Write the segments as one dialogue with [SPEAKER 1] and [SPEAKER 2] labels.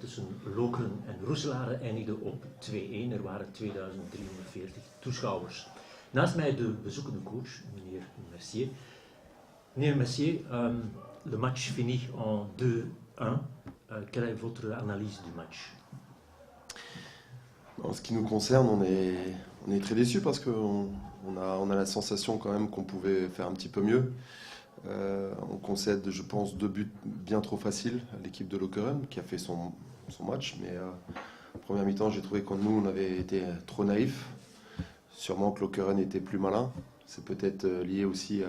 [SPEAKER 1] tussen Lokeren en Roeselare eindigde op 2-1. Er waren 2340 toeschouwers. Naast mij de bezoekende coach, meneer Mercier. Meneer Mercier, le match finit en 2-1. Quelle est votre analyse du match?
[SPEAKER 2] En ce qui nous concerne, on est très déçus parce qu'on a la sensation quand même qu'on pouvait faire un petit peu mieux. On concède, je pense, 2 buts bien trop faciles à l'équipe de Lokeren qui a fait son match. Mais en première mi-temps, j'ai trouvé que nous, on avait été trop naïfs. Sûrement que Lokeren était plus malin. C'est peut-être lié aussi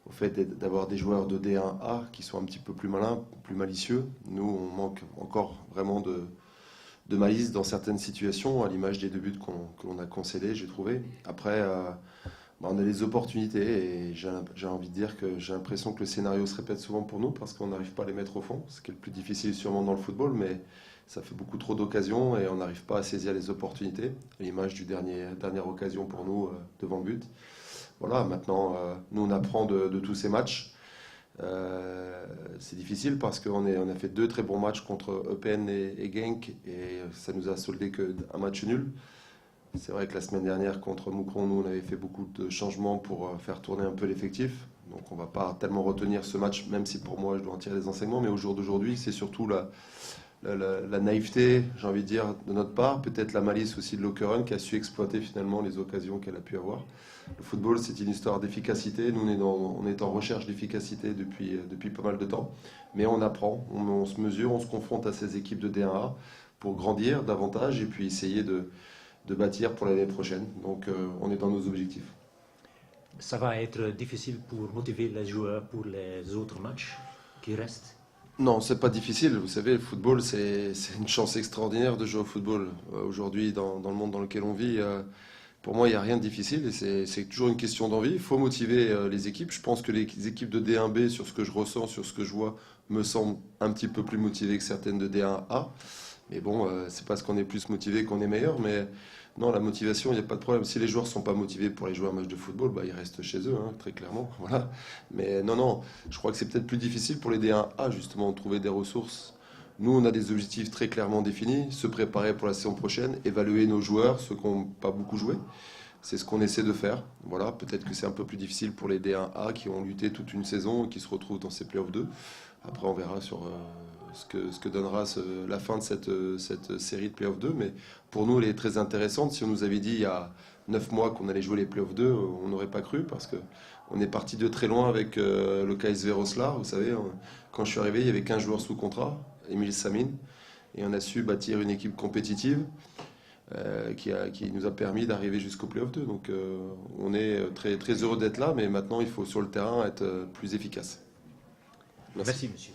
[SPEAKER 2] au fait d'avoir des joueurs de D1A qui sont un petit peu plus malins, plus malicieux. Nous, on manque encore vraiment de malice dans certaines situations, à l'image des 2 buts que l'on a concédés, j'ai trouvé. Après, on a les opportunités et j'ai envie de dire que j'ai l'impression que le scénario se répète souvent pour nous parce qu'on n'arrive pas à les mettre au fond. Ce qui est le plus difficile sûrement dans le football, mais ça fait beaucoup trop d'occasions et on n'arrive pas à saisir les opportunités. À l'image du dernière occasion pour nous devant le but. Voilà, maintenant, nous on apprend de tous ces matchs. C'est difficile parce qu'on a fait 2 très bons matchs contre Eupen et Genk et ça nous a soldé qu'un match nul. C'est vrai que la semaine dernière contre Moucron, nous on avait fait beaucoup de changements pour faire tourner un peu l'effectif. Donc on ne va pas tellement retenir ce match, même si pour moi je dois en tirer des enseignements. Mais au jour d'aujourd'hui, c'est surtout la naïveté, j'ai envie de dire, de notre part. Peut-être la malice aussi de Lokeren qui a su exploiter finalement les occasions qu'elle a pu avoir. Le football, c'est une histoire d'efficacité. Nous, on est en recherche d'efficacité depuis pas mal de temps. Mais on apprend, on se mesure, on se confronte à ces équipes de D1A pour grandir davantage et puis essayer de bâtir pour l'année prochaine. Donc, on est dans nos objectifs.
[SPEAKER 1] Ça va être difficile pour motiver les joueurs pour les autres matchs qui restent?
[SPEAKER 2] Non, c'est pas difficile. Vous savez, le football, c'est une chance extraordinaire de jouer au football. Aujourd'hui, dans le monde dans lequel on vit, pour moi, il n'y a rien de difficile et c'est toujours une question d'envie. Il faut motiver les équipes. Je pense que les équipes de D1B, sur ce que je ressens, sur ce que je vois, me semblent un petit peu plus motivées que certaines de D1A. Mais bon, c'est parce qu'on est plus motivé qu'on est meilleur. Mais non, la motivation, il n'y a pas de problème. Si les joueurs ne sont pas motivés pour aller jouer un match de football, bah, ils restent chez eux, hein, très clairement. Voilà. Mais non, je crois que c'est peut-être plus difficile pour les D1A, justement, de trouver des ressources. Nous, on a des objectifs très clairement définis, se préparer pour la saison prochaine, évaluer nos joueurs, ceux qui n'ont pas beaucoup joué. C'est ce qu'on essaie de faire. Voilà, peut-être que c'est un peu plus difficile pour les D1A qui ont lutté toute une saison et qui se retrouvent dans ces playoffs 2. Après, on verra sur ce que donnera la fin de cette série de playoffs 2. Mais pour nous, elle est très intéressante. Si on nous avait dit il y a 9 mois qu'on allait jouer les playoffs 2, on n'aurait pas cru parce qu'on est parti de très loin avec le KSV Roeselare. Vous savez, quand je suis arrivé, il y avait 15 joueurs sous contrat, Émile Samin, et on a su bâtir une équipe compétitive qui nous a permis d'arriver jusqu'au playoff 2. Donc on est très, très heureux d'être là, mais maintenant il faut sur le terrain être plus efficace.
[SPEAKER 1] Merci monsieur.